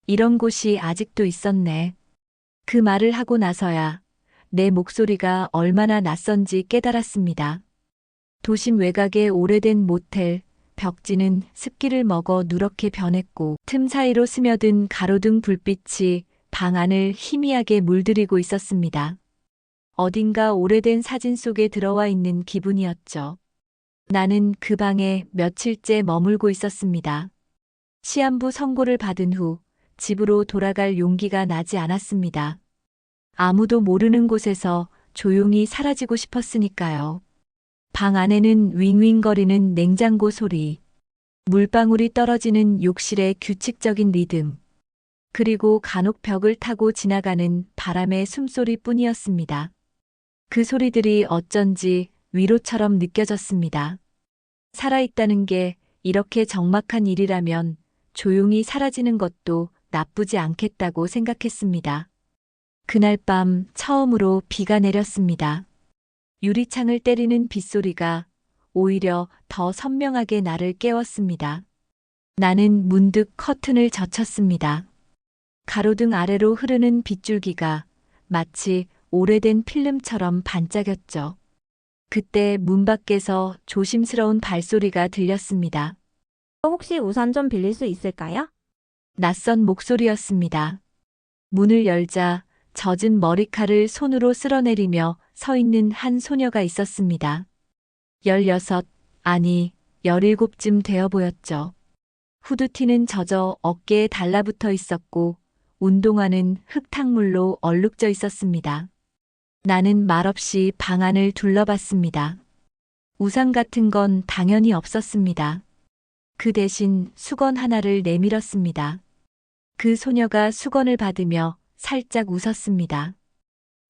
이런 곳이 아직도 있었네. 그 말을 하고 나서야 내 목소리가 얼마나 낯선지 깨달았습니다. 도심 외곽의 오래된 모텔, 벽지는 습기를 먹어 누렇게 변했고 틈 사이로 스며든 가로등 불빛이 방 안을 희미하게 물들이고 있었습니다. 어딘가 오래된 사진 속에 들어와 있는 기분이었죠. 나는 그 방에 며칠째 머물고 있었습니다. 시한부 선고를 받은 후 집으로 돌아갈 용기가 나지 않았습니다. 아무도 모르는 곳에서 조용히 사라지고 싶었으니까요. 방 안에는 윙윙거리는 냉장고 소리, 물방울이 떨어지는 욕실의 규칙적인 리듬, 그리고 간혹 벽을 타고 지나가는 바람의 숨소리 뿐이었습니다. 그 소리들이 어쩐지 위로처럼 느껴졌습니다. 살아있다는 게 이렇게 적막한 일이라면 조용히 사라지는 것도 나쁘지 않겠다고 생각했습니다. 그날 밤 처음으로 비가 내렸습니다. 유리창을 때리는 빗소리가 오히려 더 선명하게 나를 깨웠습니다. 나는 문득 커튼을 젖혔습니다. 가로등 아래로 흐르는 빗줄기가 마치 오래된 필름처럼 반짝였죠. 그때 문 밖에서 조심스러운 발소리가 들렸습니다. 혹시 우산 좀 빌릴 수 있을까요? 낯선 목소리였습니다. 문을 열자 젖은 머리칼을 손으로 쓸어내리며 서 있는 한 소녀가 있었습니다. 16, 아니 17쯤 되어 보였죠. 후드티는 젖어 어깨에 달라붙어 있었고 운동화는 흙탕물로 얼룩져 있었습니다. 나는 말없이 방 안을 둘러봤습니다. 우산 같은 건 당연히 없었습니다. 그 대신 수건 하나를 내밀었습니다. 그 소녀가 수건을 받으며 살짝 웃었습니다.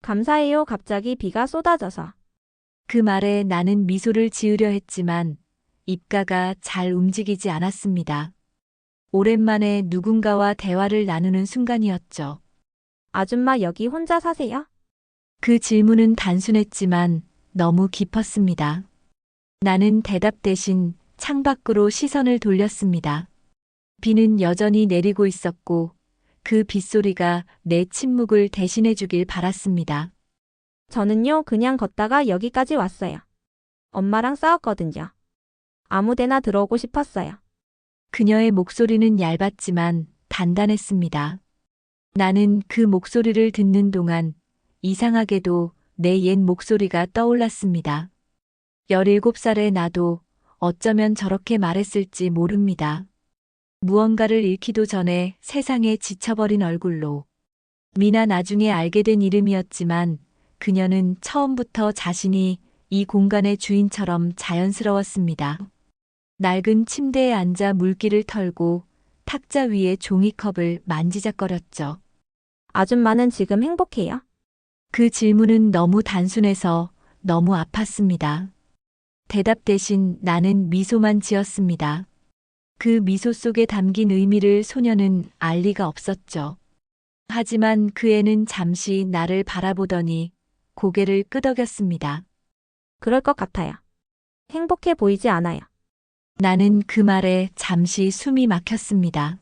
감사해요. 갑자기 비가 쏟아져서. 그 말에 나는 미소를 지으려 했지만 입가가 잘 움직이지 않았습니다. 오랜만에 누군가와 대화를 나누는 순간이었죠. 아줌마 여기 혼자 사세요? 그 질문은 단순했지만 너무 깊었습니다. 나는 대답 대신 창밖으로 시선을 돌렸습니다. 비는 여전히 내리고 있었고 그 빗소리가 내 침묵을 대신해 주길 바랐습니다. 저는요, 그냥 걷다가 여기까지 왔어요. 엄마랑 싸웠거든요. 아무 데나 들어오고 싶었어요. 그녀의 목소리는 얇았지만 단단했습니다. 나는 그 목소리를 듣는 동안 이상하게도 내 옛 목소리가 떠올랐습니다. 17살의 나도 어쩌면 저렇게 말했을지 모릅니다. 무언가를 잃기도 전에 세상에 지쳐버린 얼굴로. 미나 나중에 알게 된 이름이었지만 그녀는 처음부터 자신이 이 공간의 주인처럼 자연스러웠습니다. 낡은 침대에 앉아 물기를 털고 탁자 위에 종이컵을 만지작거렸죠. 아줌마는 지금 행복해요? 그 질문은 너무 단순해서 너무 아팠습니다. 대답 대신 나는 미소만 지었습니다. 그 미소 속에 담긴 의미를 소녀는 알 리가 없었죠. 하지만 그 애는 잠시 나를 바라보더니 고개를 끄덕였습니다. 그럴 것 같아요. 행복해 보이지 않아요. 나는 그 말에 잠시 숨이 막혔습니다.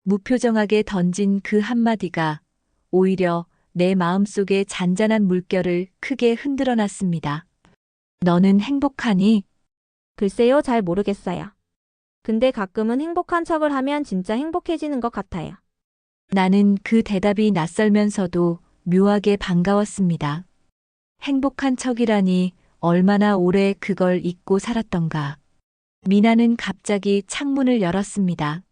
무표정하게 던진 그 한마디가 오히려 내 마음속의 잔잔한 물결을 크게 흔들어 놨습니다. 너는 행복하니? 글쎄요, 잘 모르겠어요. 근데 가끔은 행복한 척을 하면 진짜 행복해지는 것 같아요. 나는 그 대답이 낯설면서도 묘하게 반가웠습니다. 행복한 척이라니 얼마나 오래 그걸 잊고 살았던가. 미나는 갑자기 창문을 열었습니다.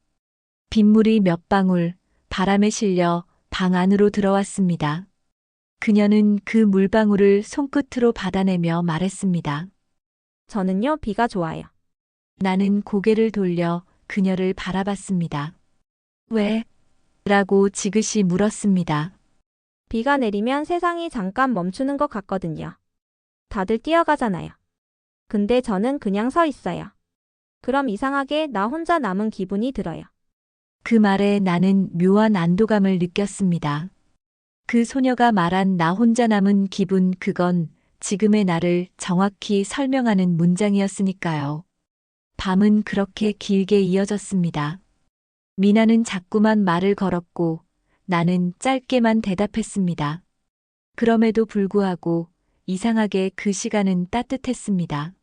빗물이 몇 방울 바람에 실려 방 안으로 들어왔습니다. 그녀는 그 물방울을 손끝으로 받아내며 말했습니다. 저는요, 비가 좋아요. 나는 고개를 돌려 그녀를 바라봤습니다. 왜? 라고 지그시 물었습니다. 비가 내리면 세상이 잠깐 멈추는 것 같거든요. 다들 뛰어가잖아요. 근데 저는 그냥 서 있어요. 그럼 이상하게 나 혼자 남은 기분이 들어요. 그 말에 나는 묘한 안도감을 느꼈습니다. 그 소녀가 말한 나 혼자 남은 기분, 그건 지금의 나를 정확히 설명하는 문장이었으니까요. 밤은 그렇게 길게 이어졌습니다. 미나는 자꾸만 말을 걸었고 나는 짧게만 대답했습니다. 그럼에도 불구하고 이상하게 그 시간은 따뜻했습니다.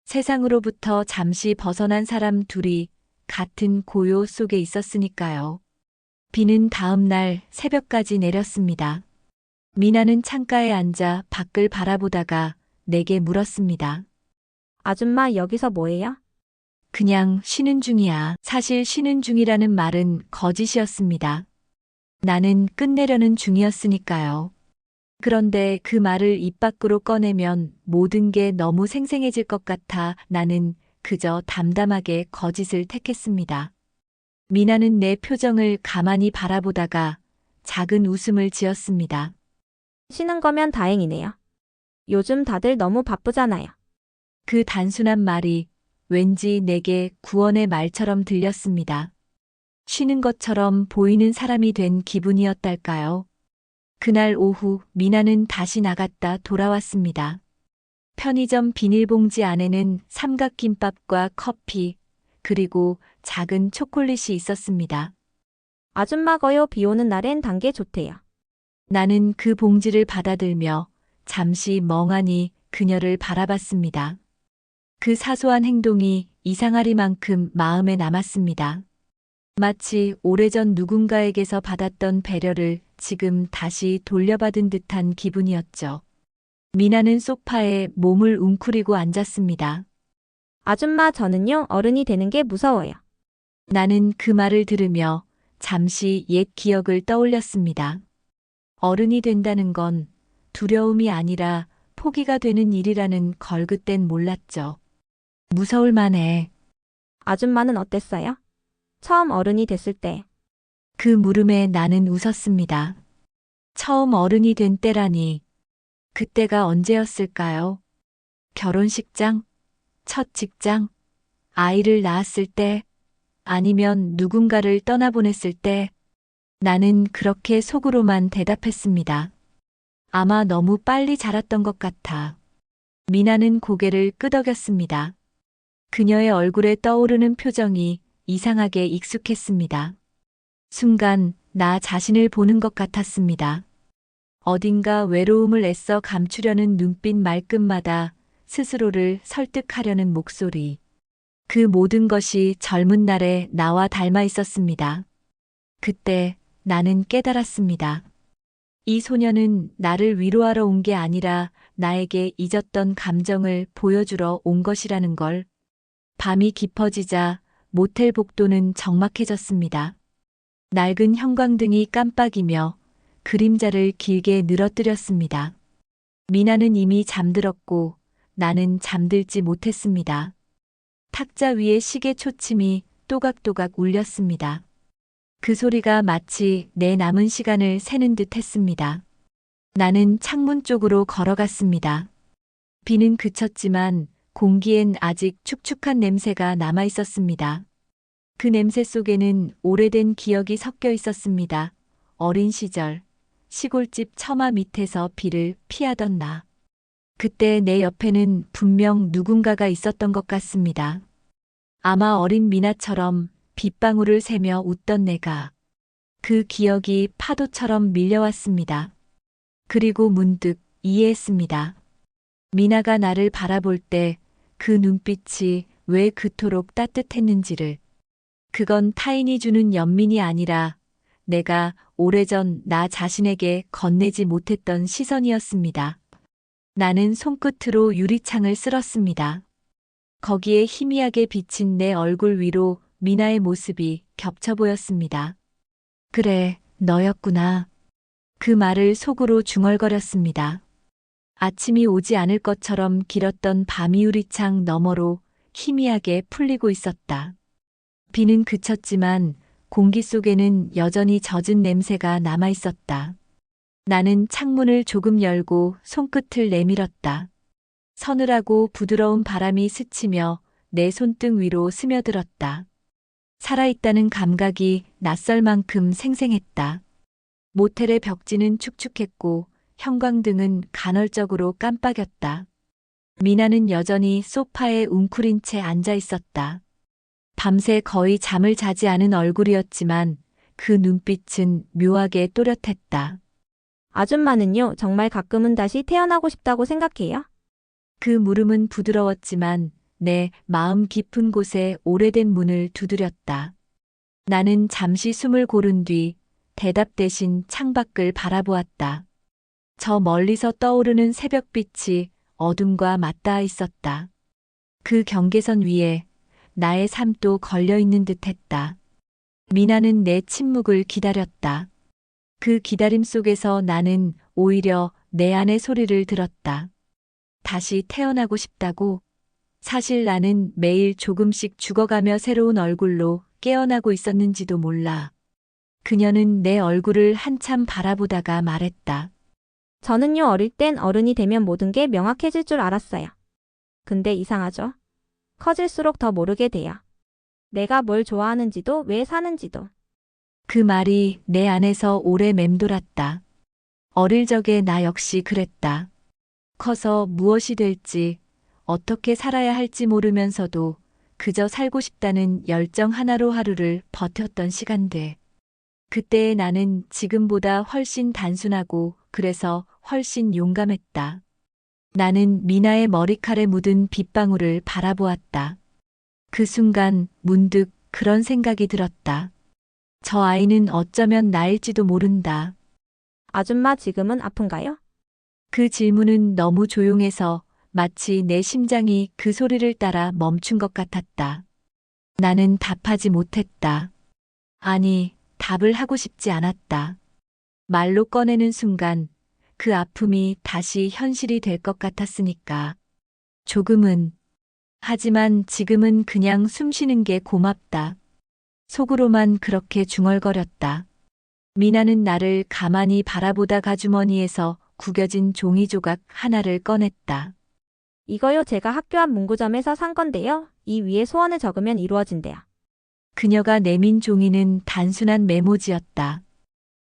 세상으로부터 잠시 벗어난 사람 둘이 같은 고요 속에 있었으니까요. 비는 다음 날 새벽까지 내렸습니다. 미나는 창가에 앉아 밖을 바라보다가 내게 물었습니다. 아줌마 여기서 뭐해요? 그냥 쉬는 중이야. 사실 쉬는 중이라는 말은 거짓이었습니다. 나는 끝내려는 중이었으니까요. 그런데 그 말을 입 밖으로 꺼내면 모든 게 너무 생생해질 것 같아 나는 그저 담담하게 거짓을 택했습니다. 미나는 내 표정을 가만히 바라보다가 작은 웃음을 지었습니다. 쉬는 거면 다행이네요. 요즘 다들 너무 바쁘잖아요. 그 단순한 말이 왠지 내게 구원의 말처럼 들렸습니다. 쉬는 것처럼 보이는 사람이 된 기분이었달까요? 그날 오후 미나는 다시 나갔다 돌아왔습니다. 편의점 비닐봉지 안에는 삼각김밥과 커피, 그리고 작은 초콜릿이 있었습니다. 아줌마가요 비 오는 날엔 단 게 좋대요. 나는 그 봉지를 받아들며 잠시 멍하니 그녀를 바라봤습니다. 그 사소한 행동이 이상하리만큼 마음에 남았습니다. 마치 오래전 누군가에게서 받았던 배려를 지금 다시 돌려받은 듯한 기분이었죠. 미나는 소파에 몸을 웅크리고 앉았습니다. 아줌마 저는요 어른이 되는 게 무서워요. 나는 그 말을 들으며 잠시 옛 기억을 떠올렸습니다. 어른이 된다는 건 두려움이 아니라 포기가 되는 일이라는 걸 그땐 몰랐죠. 무서울 만해. 아줌마는 어땠어요? 처음 어른이 됐을 때. 그 물음에 나는 웃었습니다. 처음 어른이 된 때라니. 그때가 언제였을까요? 결혼식장? 첫 직장? 아이를 낳았을 때? 아니면 누군가를 떠나보냈을 때? 나는 그렇게 속으로만 대답했습니다. 아마 너무 빨리 자랐던 것 같아. 미나는 고개를 끄덕였습니다. 그녀의 얼굴에 떠오르는 표정이 이상하게 익숙했습니다. 순간 나 자신을 보는 것 같았습니다. 어딘가 외로움을 애써 감추려는 눈빛 말끝마다 스스로를 설득하려는 목소리. 그 모든 것이 젊은 날의 나와 닮아 있었습니다. 그때 나는 깨달았습니다. 이 소녀는 나를 위로하러 온 게 아니라 나에게 잊었던 감정을 보여주러 온 것이라는 걸. 밤이 깊어지자 모텔 복도는 적막해졌습니다. 낡은 형광등이 깜빡이며 그림자를 길게 늘어뜨렸습니다. 미나는 이미 잠들었고 나는 잠들지 못했습니다. 탁자 위에 시계 초침이 또각또각 울렸습니다. 그 소리가 마치 내 남은 시간을 세는 듯 했습니다. 나는 창문 쪽으로 걸어갔습니다. 비는 그쳤지만 공기엔 아직 축축한 냄새가 남아 있었습니다. 그 냄새 속에는 오래된 기억이 섞여 있었습니다. 어린 시절, 시골집 처마 밑에서 비를 피하던 나. 그때 내 옆에는 분명 누군가가 있었던 것 같습니다. 아마 어린 미나처럼 빗방울을 세며 웃던 내가. 그 기억이 파도처럼 밀려왔습니다. 그리고 문득 이해했습니다. 미나가 나를 바라볼 때 그 눈빛이 왜 그토록 따뜻했는지를. 그건 타인이 주는 연민이 아니라 내가 오래전 나 자신에게 건네지 못했던 시선이었습니다. 나는 손끝으로 유리창을 쓸었습니다. 거기에 희미하게 비친 내 얼굴 위로 미나의 모습이 겹쳐 보였습니다. 그래, 너였구나. 그 말을 속으로 중얼거렸습니다. 아침이 오지 않을 것처럼 길었던 밤이 유리창 너머로 희미하게 풀리고 있었다. 비는 그쳤지만 공기 속에는 여전히 젖은 냄새가 남아 있었다. 나는 창문을 조금 열고 손끝을 내밀었다. 서늘하고 부드러운 바람이 스치며 내 손등 위로 스며들었다. 살아있다는 감각이 낯설 만큼 생생했다. 모텔의 벽지는 축축했고 형광등은 간헐적으로 깜빡였다. 미나는 여전히 소파에 웅크린 채 앉아 있었다. 밤새 거의 잠을 자지 않은 얼굴이었지만 그 눈빛은 묘하게 또렷했다. 아줌마는요, 정말 가끔은 다시 태어나고 싶다고 생각해요? 그 물음은 부드러웠지만 내 마음 깊은 곳에 오래된 문을 두드렸다. 나는 잠시 숨을 고른 뒤 대답 대신 창밖을 바라보았다. 저 멀리서 떠오르는 새벽빛이 어둠과 맞닿아 있었다. 그 경계선 위에 나의 삶도 걸려 있는 듯 했다. 미나는 내 침묵을 기다렸다. 그 기다림 속에서 나는 오히려 내 안의 소리를 들었다. 다시 태어나고 싶다고. 사실 나는 매일 조금씩 죽어가며 새로운 얼굴로 깨어나고 있었는지도 몰라. 그녀는 내 얼굴을 한참 바라보다가 말했다. 저는요, 어릴 땐 어른이 되면 모든 게 명확해질 줄 알았어요. 근데 이상하죠? 커질수록 더 모르게 돼요. 내가 뭘 좋아하는지도 왜 사는지도. 그 말이 내 안에서 오래 맴돌았다. 어릴 적의 나 역시 그랬다. 커서 무엇이 될지, 어떻게 살아야 할지 모르면서도 그저 살고 싶다는 열정 하나로 하루를 버텼던 시간들. 그때의 나는 지금보다 훨씬 단순하고 그래서 훨씬 용감했다. 나는 미나의 머리칼에 묻은 빗방울을 바라보았다. 그 순간 문득 그런 생각이 들었다. 저 아이는 어쩌면 나일지도 모른다. 아줌마 지금은 아픈가요? 그 질문은 너무 조용해서 마치 내 심장이 그 소리를 따라 멈춘 것 같았다. 나는 답하지 못했다. 아니, 답을 하고 싶지 않았다. 말로 꺼내는 순간 그 아픔이 다시 현실이 될 것 같았으니까. 조금은. 하지만 지금은 그냥 숨 쉬는 게 고맙다. 속으로만 그렇게 중얼거렸다. 미나는 나를 가만히 바라보다 가주머니에서 구겨진 종이 조각 하나를 꺼냈다. 이거요, 제가 학교 앞 문구점에서 산 건데요. 이 위에 소원을 적으면 이루어진대요. 그녀가 내민 종이는 단순한 메모지였다.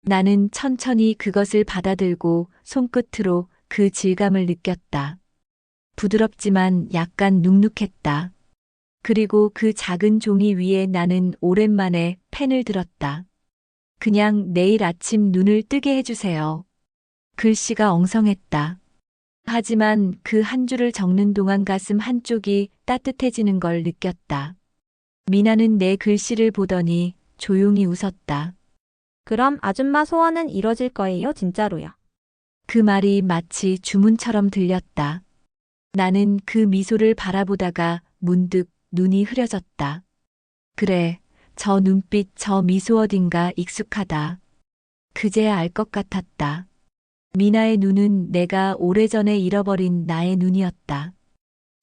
나는 천천히 그것을 받아들고 손끝으로 그 질감을 느꼈다. 부드럽지만 약간 눅눅했다. 그리고 그 작은 종이 위에 나는 오랜만에 펜을 들었다. 그냥 내일 아침 눈을 뜨게 해주세요. 글씨가 엉성했다. 하지만 그 한 줄을 적는 동안 가슴 한쪽이 따뜻해지는 걸 느꼈다. 미나는 내 글씨를 보더니 조용히 웃었다. 그럼 아줌마 소원은 이뤄질 거예요, 진짜로요. 그 말이 마치 주문처럼 들렸다. 나는 그 미소를 바라보다가 문득 눈이 흐려졌다. 그래, 저 눈빛, 저 미소 어딘가 익숙하다. 그제야 알 것 같았다. 미나의 눈은 내가 오래전에 잃어버린 나의 눈이었다.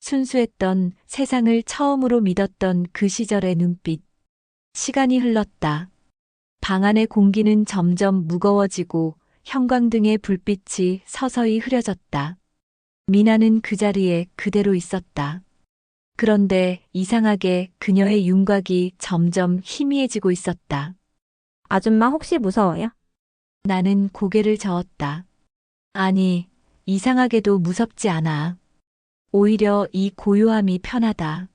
순수했던 세상을 처음으로 믿었던 그 시절의 눈빛. 시간이 흘렀다. 방 안의 공기는 점점 무거워지고 형광등의 불빛이 서서히 흐려졌다. 미나는 그 자리에 그대로 있었다. 그런데 이상하게 그녀의 윤곽이 점점 희미해지고 있었다. 아줌마 혹시 무서워요? 나는 고개를 저었다. 아니, 이상하게도 무섭지 않아. 오히려 이 고요함이 편하다.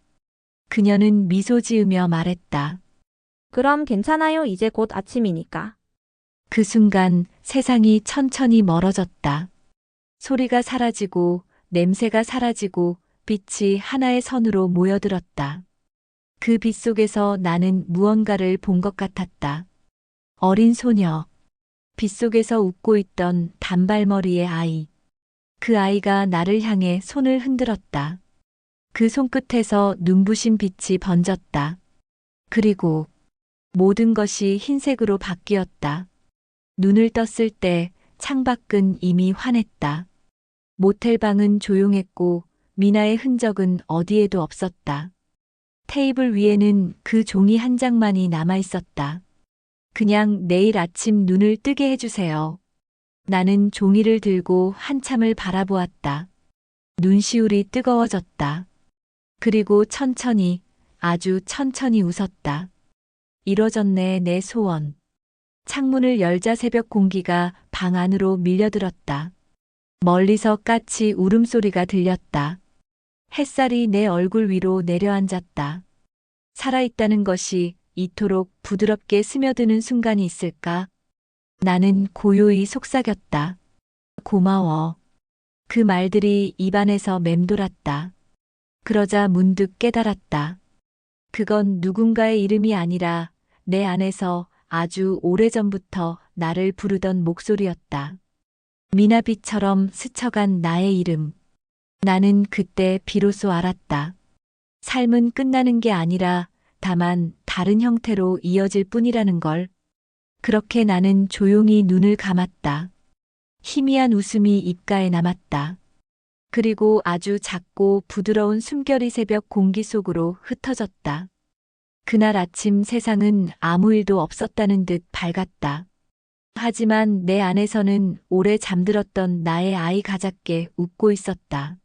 그녀는 미소 지으며 말했다. 그럼 괜찮아요, 이제 곧 아침이니까. 그 순간 세상이 천천히 멀어졌다. 소리가 사라지고 냄새가 사라지고 빛이 하나의 선으로 모여들었다. 그 빛 속에서 나는 무언가를 본 것 같았다. 어린 소녀. 빛 속에서 웃고 있던 단발머리의 아이. 그 아이가 나를 향해 손을 흔들었다. 그 손끝에서 눈부신 빛이 번졌다. 그리고 모든 것이 흰색으로 바뀌었다. 눈을 떴을 때 창밖은 이미 환했다. 모텔 방은 조용했고 미나의 흔적은 어디에도 없었다. 테이블 위에는 그 종이 한 장만이 남아 있었다. 그냥 내일 아침 눈을 뜨게 해주세요. 나는 종이를 들고 한참을 바라보았다. 눈시울이 뜨거워졌다. 그리고 천천히, 아주 천천히 웃었다. 이뤄졌네, 내 소원. 창문을 열자 새벽 공기가 방 안으로 밀려들었다. 멀리서 까치 울음소리가 들렸다. 햇살이 내 얼굴 위로 내려앉았다. 살아있다는 것이 이토록 부드럽게 스며드는 순간이 있을까? 나는 고요히 속삭였다. 고마워. 그 말들이 입안에서 맴돌았다. 그러자 문득 깨달았다. 그건 누군가의 이름이 아니라 내 안에서 아주 오래전부터 나를 부르던 목소리였다. 미나비처럼 스쳐간 나의 이름. 나는 그때 비로소 알았다. 삶은 끝나는 게 아니라 다만 다른 형태로 이어질 뿐이라는 걸. 그렇게 나는 조용히 눈을 감았다. 희미한 웃음이 입가에 남았다. 그리고 아주 작고 부드러운 숨결이 새벽 공기 속으로 흩어졌다. 그날 아침 세상은 아무 일도 없었다는 듯 밝았다. 하지만 내 안에서는 오래 잠들었던 나의 아이 가작게 웃고 있었다.